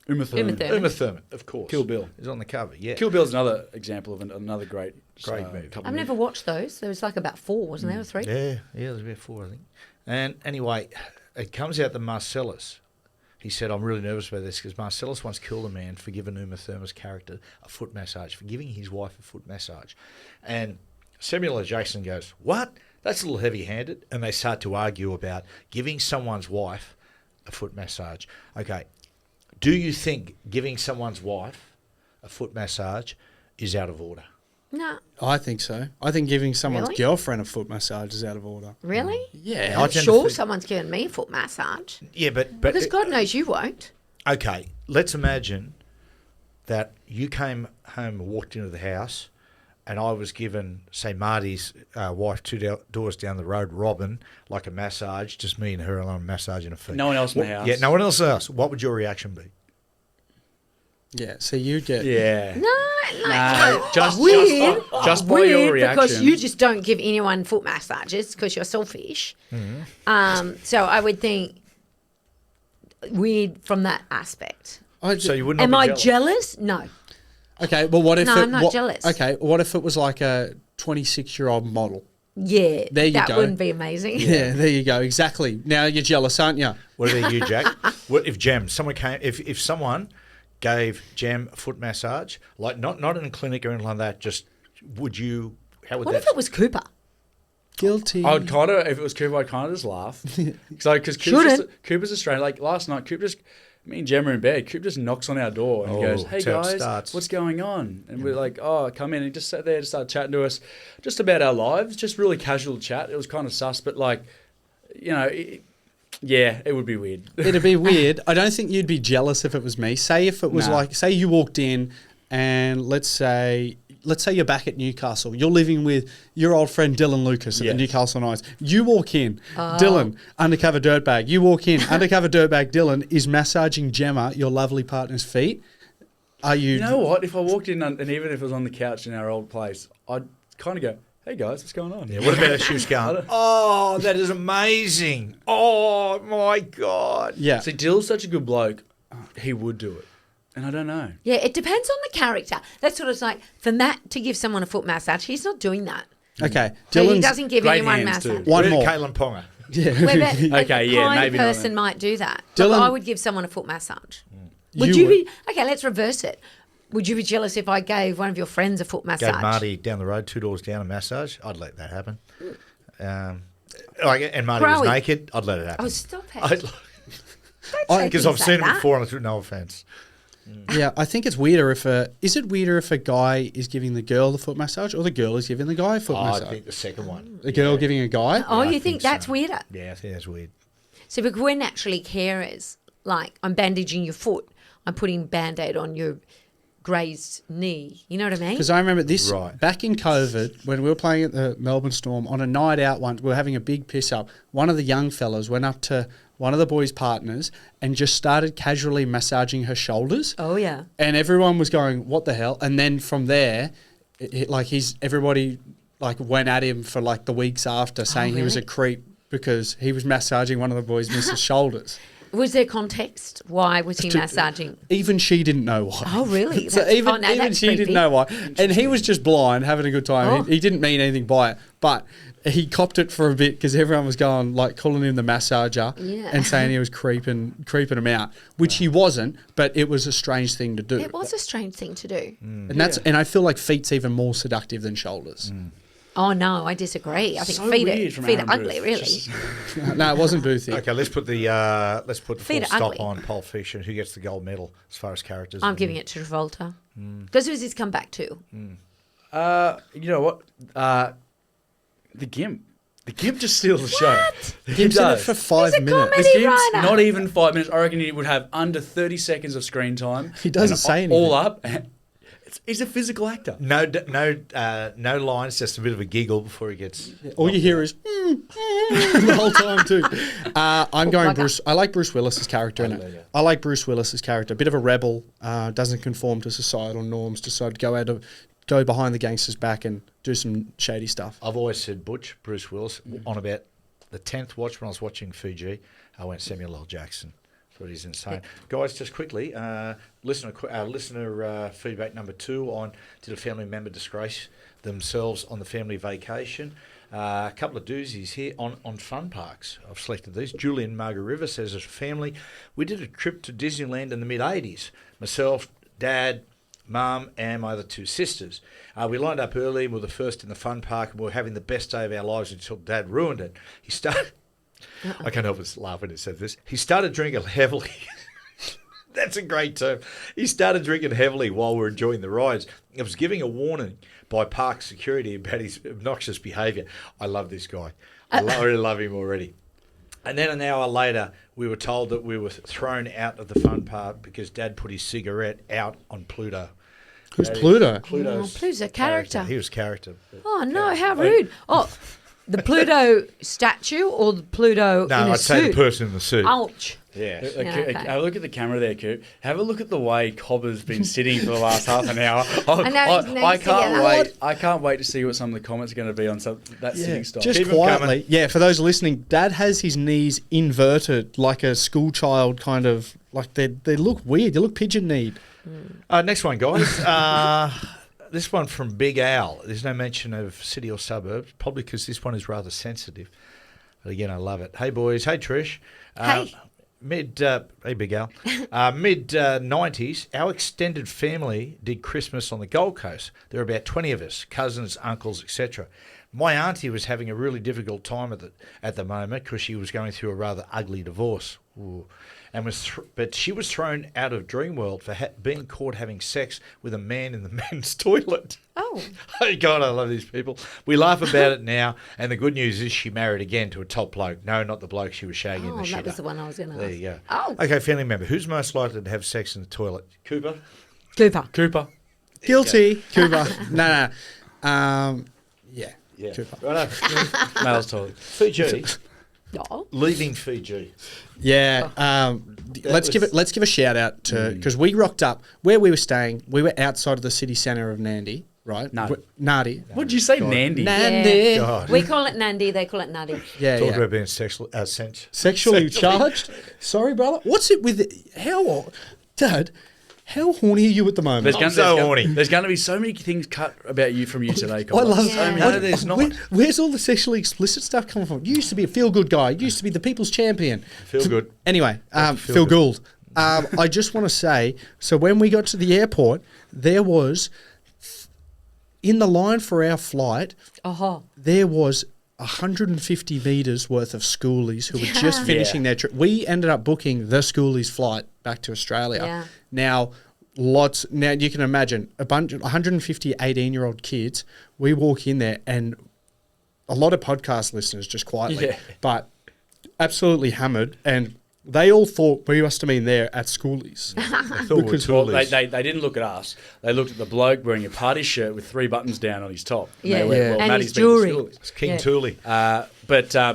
Uma Thurman. Uma Thurman, of course. Kill Bill. He's on the cover, yeah. Kill Bill's another example of another great movie. I've never watched those. There was like about 4, wasn't there, or 3? Yeah, there's about 4, I think. And anyway, it comes out that Marcellus, he said, I'm really nervous about this because Marcellus once killed a man for giving Uma Thurman's character a foot massage, for giving his wife a foot massage. And Samuel L. Jackson goes, what? That's a little heavy-handed. And they start to argue about giving someone's wife a foot massage. Okay, do you think giving someone's wife a foot massage is out of order? No. I think so. I think giving someone's Really? girlfriend a foot massage is out of order. Really? Yeah. I I'm tend to sure think- someone's given me a foot massage. Yeah, but Because God knows you won't. okay, let's imagine that you came home and walked into the house and I was given, say, Marty's wife 2 doors down the road, Robin, like a massage, just me and her alone massaging her feet. No one else in the house. Yeah, no one else. What would your reaction be? Yeah. So you get. Yeah. No, Just weird. by your Weird, reaction. because you just don't give anyone foot massages because you're selfish. So I would think weird from that aspect. So you would not Am be I jealous? jealous? No. Okay. Well, what if? No, I'm not jealous. Okay. What if it was like a 26-year-old model? Yeah, There you that go. wouldn't be amazing. Yeah. There you go. Exactly. Now you're jealous, aren't you? What about you, Jack? What if someone came, if someone gave Jem a foot massage, like not in a clinic or anything like that, just would you? How would What that? if it was Cooper? Guilty. I'd kind of, if it was Cooper, I'd kind of just laugh. Because Cooper's Australian. Like last night, me and Gemma are in bed. Cooper just knocks on our door and he goes, "Hey that's how it guys, starts. what's going on?" And we're like, "Oh, come in." And he just sat there and started chatting to us, just about our lives, just really casual chat. It was kind of sus, but like, yeah, it would be weird. It'd be weird. I don't think you'd be jealous if it was me. Say if it was Nah. say you walked in and let's say you're back at Newcastle. You're living with your old friend Dylan Lucas at Yes. the Newcastle Knights. You walk in, Dylan, undercover dirtbag. You walk in, undercover dirtbag Dylan is massaging Gemma, your lovely partner's feet. Are you... You know what? If I walked in and even if it was on the couch in our old place, I'd kind of go, "Hey guys, what's going on?" Yeah, what about if she was going, "Oh, that is amazing! Oh my God!" Yeah. See, Dill's such a good bloke. He would do it, and I don't know. Yeah, it depends on the character. That's what it's like. For Matt to give someone a foot massage, he's not doing that. Okay. So he Dylan's... doesn't give great anyone hands massage. too. One What more. about Caitlin Ponga? Where Okay, a yeah, kind maybe not person then. might do that. Dylan- But I would give someone a foot massage. Would You you, would. be okay? Let's reverse it. Would you be jealous if I gave one of your friends a foot massage? Gave Marty down the road 2 doors down a massage. I'd let that happen. And Marty was Crowy. naked. I'd let it happen. Oh, stop it! I'd, Don't say because things I've seen like it before, and no offense. Yeah, I think it's weirder is it weirder if a guy is giving the girl the foot massage or the girl is giving the guy a foot I massage? think the second one. The girl giving a guy? Oh, I you think think that's so. weirder? Yeah, I think that's weird. So because we're naturally carers, like I'm bandaging your foot, I'm putting Band-Aid on your grazed knee. You know what I mean? Because I remember this Right. back in COVID when we were playing at the Melbourne Storm on a night out once, we were having a big piss up. One of the young fellas went up to one of the boys' partners and just started casually massaging her shoulders. Oh yeah. And everyone was going, "What the hell?" And then from there, everybody went at him for like the weeks after, saying he was a really? creep because he was massaging one of the boys' missus' shoulders. Was there context? Why was he massaging? Even she didn't know why. Oh really? So That's- even oh, no, that's she creepy. didn't know why, and he was just blind, having a good time. Oh. He didn't mean anything by it, but he copped it for a bit because everyone was going calling him the massager Yeah. and saying he was creeping him out, which he wasn't. But it was a strange thing to do. It was a strange thing to do. and I feel like feet's even more seductive than shoulders. Oh no, I disagree. I think So feet weird from are Aaron ugly, Booth. really. Just- No, it wasn't Boothie. Okay, let's put the full Feet are stop ugly. on Pulp Fiction. Who gets the gold medal as far as characters? I'm giving it to Travolta because it was his comeback too. You know what? The Gimp. The Gimp just steals the show. He Gives in it does. for 5 He's a minutes. comedy The Gimp's writer. not even 5 minutes. I reckon he would have under 30 seconds of screen time. He doesn't And say anything. All up. He's a physical actor. No lines, just a bit of a giggle before he gets. All you hear is the whole time too. I'm going Bruce. I like Bruce Willis's character in it. I like Bruce Willis's character. A bit of a rebel, doesn't conform to societal norms. Decided to go behind the gangster's back and do some shady stuff. I've always said Butch, Bruce Willis. On about the 10th watch when I was watching Fiji, I went Samuel L. Jackson. But he's insane. Guys, just quickly, listener feedback number 2 on did a family member disgrace themselves on the family vacation? A couple of doozies here on fun parks. I've selected these. Julie in Margaret River says, as a family, we did a trip to Disneyland in the mid-'80s. Myself, Dad, Mum and my other 2 sisters. We lined up early and we were the first in the fun park and we were having the best day of our lives until Dad ruined it. He started... I can't help but laugh when it said this. He started drinking heavily. That's a great term. He started drinking heavily while we were enjoying the rides. I was giving a warning by park security about his obnoxious behaviour. I love this guy. I really love him already. And then an hour later, we were told that we were thrown out of the fun park because Dad put his cigarette out on Pluto. Who's Pluto? Pluto's a character. He was character. Oh, no, how rude. Oh, the Pluto statue or the Pluto in a suit? No, I'd say the person in the suit. Ouch. Yeah. Okay. Have a look at the camera there, Coop. Have a look at the way Cobber's been sitting for the last half an hour. I can't wait to see what some of the comments are going to be on that sitting style. Just quietly, for those listening, Dad has his knees inverted like a school child, kind of like they look weird. They look pigeon-kneed. Next one, guys. This one from Big Al. There's no mention of city or suburbs, probably because this one is rather sensitive. But again, I love it. Hey, boys. Hey, Trish. Hey. Hey, Big Al. Mid-90s, our extended family did Christmas on the Gold Coast. There were about 20 of us, cousins, uncles, etc. My auntie was having a really difficult time at the moment because she was going through a rather ugly divorce. Ooh. But she was thrown out of Dreamworld for being caught having sex with a man in the men's toilet. Oh. Oh, God, I love these people. We laugh about it now, and the good news is she married again to a top bloke. No, not the bloke she was shagging in the shitter. That was the one I was going to ask. There you go. Oh. Okay, family member. Who's most likely to have sex in the toilet? Cooper? Cooper. Guilty. Cooper. No. Yeah. Cooper. Right. Male's toilet. Fiji. Oh. Leaving Fiji. Yeah. Let's give a shout out to, because we rocked up where we were staying. We were outside of the city centre of Nandi, right? Nadi. What did you say, Nandi? Nandi. Yeah. We call it Nandi. They call it Nadi. Yeah. Talk about being sexually charged. Sorry, brother. What's it with Dad? How horny are you at the moment? Horny. There's going to be so many things cut about you from you today, I love so many. No, there's not. Where's all the sexually explicit stuff coming from? You used to be a feel-good guy. You used to be the people's champion. Feel good. Anyway, Phil Gould. I just want to say, so when we got to the airport, there was, in the line for our flight, there was 150 metres worth of schoolies who were just finishing their trip. We ended up booking the schoolies flight back to Australia. Yeah. Now you can imagine 150 18-year-old kids. We walk in there and a lot of podcast listeners just quietly, but absolutely hammered, and they all thought we must have been there at schoolies. They didn't look at us. They looked at the bloke wearing a party shirt with 3 buttons down on his top. Yeah. And Maddie's his jewellery. It's King Thule.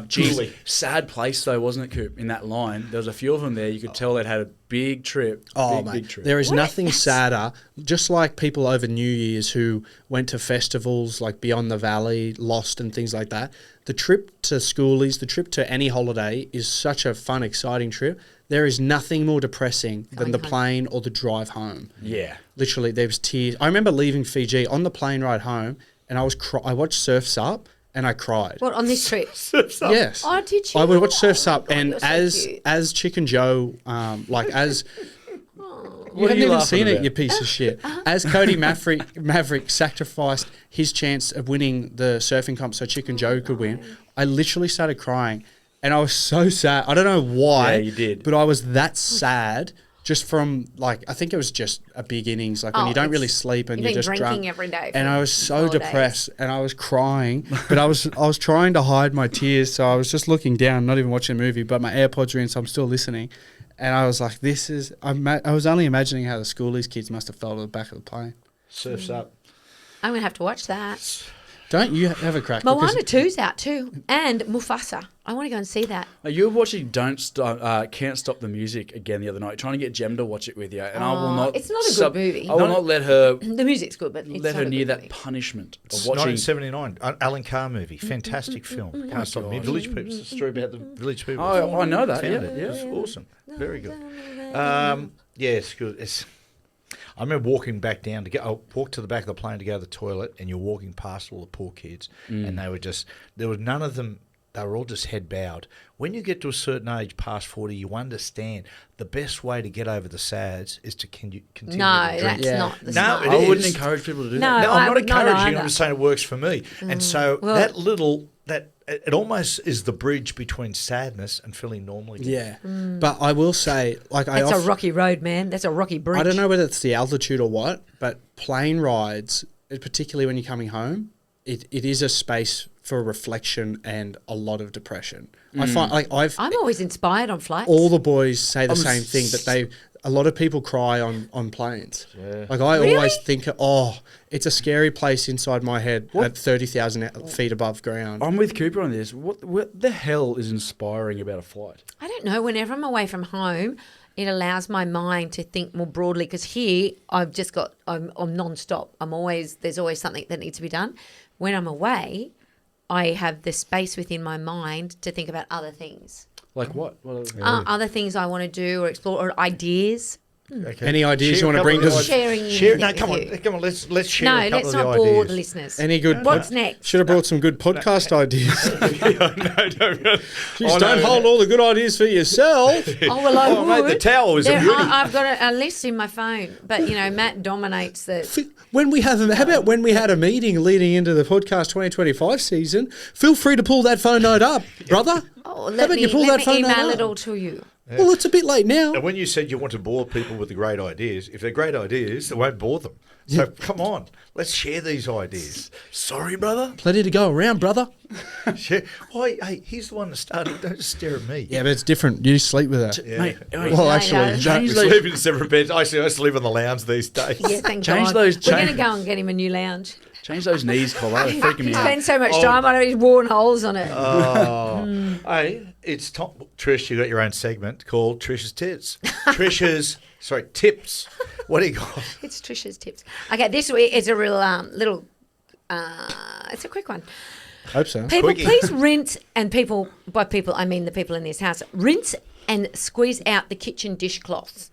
Geez, sad place though, wasn't it, Coop? In that line, there was a few of them there. You could tell they'd had a big trip. Big trip. There is nothing sadder. Just like people over New Year's who went to festivals like Beyond the Valley, Lost, and things like that. The trip to schoolies, the trip to any holiday is such a fun, exciting trip. There is nothing more depressing than the plane or the drive home. Yeah, literally, there was tears. I remember leaving Fiji on the plane ride home, and I watched Surf's Up. And I cried. What, on this trip? Surf's Up. Yes. Oh, did you? I would watch Surf's Up, God, and as Chicken Joe, as you haven't even seen it, you piece of shit. As Cody Maverick sacrificed his chance of winning the surfing comp so Chicken Joe could win, I literally started crying, and I was so sad. I don't know why. Yeah, you did. But I was that sad. Just from, I think it was just a big innings, when you don't really sleep and you're just drunk. Every day. And I was so depressed and I was crying, but I was trying to hide my tears, so I was just looking down, not even watching a movie, but my AirPods are in, so I'm still listening. And I was like, I was only imagining how the schoolies kids must have felt at the back of the plane. Surfs Up. I'm going to have to watch that. Don't you have a crack? Moana 2's out too. And Mufasa. I want to go and see that. You were watching Can't Stop the Music again the other night, trying to get Jem to watch it with you, and I will not. It's not a good movie. I will not let her. The music's good, but it's let her not a near good that movie. punishment of It's watching. 1979, Alan Carr movie, fantastic film. Can't stop me. Village People. It's a story about the Village People. Oh, I know that. Found Yeah, it. yeah. It's awesome. Very good. Yeah, it's good. I remember walking back down I walked to the back of the plane to go to the toilet, and you're walking past all the poor kids, and they were there was none of them. They were all just head bowed. When you get to a certain age, past 40, you understand the best way to get over the sads is to continue No, to drink. that's not the No, smart. it I wouldn't is. encourage people to do No. that. No, I'm I not would not encouraging. either. I'm just saying it works for me. And so Well- it almost is the bridge between sadness and feeling normal again. Yeah, but I will say, like, That's a rocky road, man. That's a rocky bridge. I don't know whether it's the altitude or what, but plane rides, particularly when you're coming home, it is a space for reflection and a lot of depression. I find I'm always inspired on flights. all the boys say the same thing, that a lot of people cry on planes. Yeah. Like I Really? always think, it's a scary place inside my head at 30,000 feet above ground. I'm with Cooper on this. What the hell is inspiring about a flight? I don't know. Whenever I'm away from home, it allows my mind to think more broadly. Because here, I'm non-stop. There's always something that needs to be done. When I'm away, I have the space within my mind to think about other things. Like what? Other things I want to do or explore, or ideas. Okay. Any ideas you Share a want to bring couple to of us? Sharing Share, anything no, come with you. on, come on. Let's share No, a couple let's of not the bore ideas. the listeners. Any good? What's next? Should have brought some good podcast ideas. no. Jeez, don't hold all the good ideas for yourself. Oh, well, I Oh, would. mate, the towel was a beauty. I've got a list in my phone, but, Matt dominates the... How about when we had a meeting leading into the podcast 2025 season? Feel free to pull that phone note up, brother. Oh, How let about me, you pull let that me phone email up? it all to you. Well, it's a bit late now. And when you said you want to bore people with the great ideas, if they're great ideas, they won't bore them. So come on, let's share these ideas. Sorry, brother. Plenty to go around, brother. Share. Why? Hey, he's the one that started. Don't just stare at me. Yeah, but it's different. You sleep with her. Yeah. Mate, Well, actually, no. We sleep in separate beds. I sleep on the lounge these days. Yeah, thank Change God. those- We're going to change- go and get him a new lounge. Change those knees, Collar. They're freaking me He out. spends so much time on it, he's worn holes on it. Oh, hey, it's Tom. Trish, you got your own segment called Trish's Tips. Tips. What do you got? It's Trish's tips. Okay, this week is a real little... it's a quick one. Hope so. People, Quickie. please rinse, and people, by people, I mean the people in this house, rinse and squeeze out the kitchen dishcloths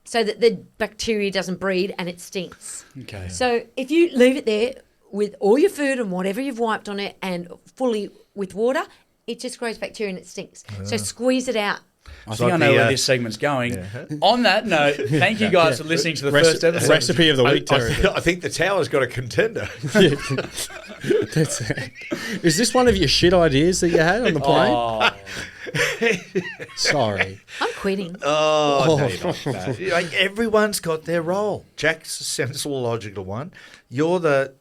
so that the bacteria doesn't breed and it stinks. Okay. So if you leave it there with all your food and whatever you've wiped on it and fully with water, it just grows bacteria and it stinks. So squeeze it out. I think I know where this segment's going. On that note, thank you guys for listening to the first episode. Recipe of the week, Terry. I think the tower's got a contender. That's it. Is this one of your shit ideas that you had on the plane? Oh, Sorry. I'm quitting. Oh, no, you're not. No. Like, everyone's got their role. Jack's a sensible, logical one. You're the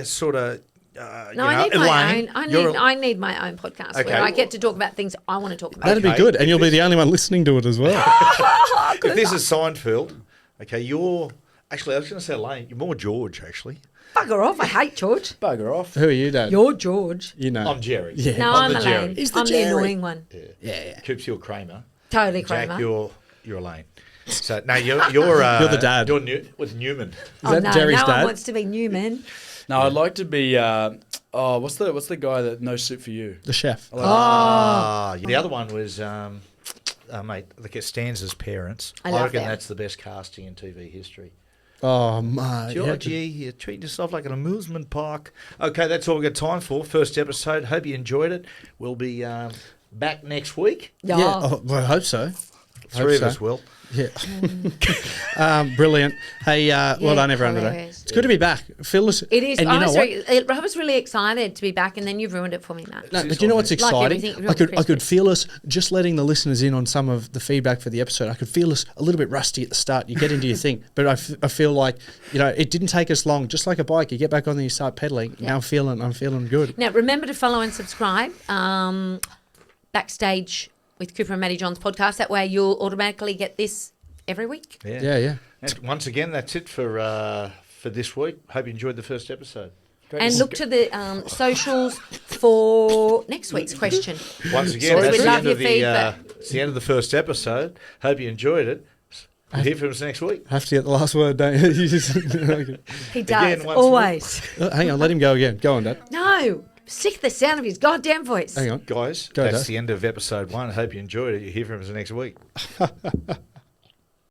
sort of. No, I need my Elaine, own. I need my own podcast Okay. where I get to talk about things I want to talk about. That'd be good. And you'll be the only one listening to it as well. If this is Seinfeld, okay, you're. Actually, I was going to say Elaine. You're more George, actually. Bugger off! I hate George. bugger off. Who are you, Dad? You're George. You know. I'm Jerry. Yeah. No, I'm I'm the Jerry. Elaine. He's the I'm Jerry. the annoying one. Yeah. Coops, you're Kramer. Totally Jack, Kramer. you're Elaine. So no, you're the dad. You're with Newman. Is Oh that no, Jerry's no one dad? wants to be Newman. No, I'd like to be. What's the guy that no soup for you? The chef. The other one was mate, look at Stanza's parents. I love reckon them. that's the best casting in TV history. Oh, my. Georgie, you're treating yourself like an amusement park. Okay, that's all we've got time for. First episode. Hope you enjoyed it. We'll be back next week. Yeah. Well, I hope so. Three of so. us will. Yeah. Brilliant. Hey, well done, everyone, today. hilarious. It's good to be back. Phil us. It is. And you know what? I was really excited to be back, and then you've ruined it for me, Matt. No, but you know what's Like exciting? everything, I could crispy. feel us just letting the listeners in on some of the feedback for the episode. I could feel us a little bit rusty at the start. You get into your thing, but I feel like it didn't take us long. Just like a bike, you get back on there, you start pedaling. Yeah. Now I'm feeling good. Now, remember to follow and subscribe. Backstage with Cooper and Maddie John's podcast. That way, you'll automatically get this every week. Yeah. And once again, that's it for for this week. Hope you enjoyed the first episode. And look to the socials for next week's question. Once again, Sorry, that's we the love end your of the feedback. it's the end of the first episode. Hope you enjoyed it. We'll hear from us next week. Have to get the last word, don't you? Okay. He does, Again, once always. Hang on, let him go again. Go on, Dad. No, sick of the sound of his goddamn voice. Hang on. Guys, Go, that's Dad. the end of episode 1. Hope you enjoyed it. You hear from us next week.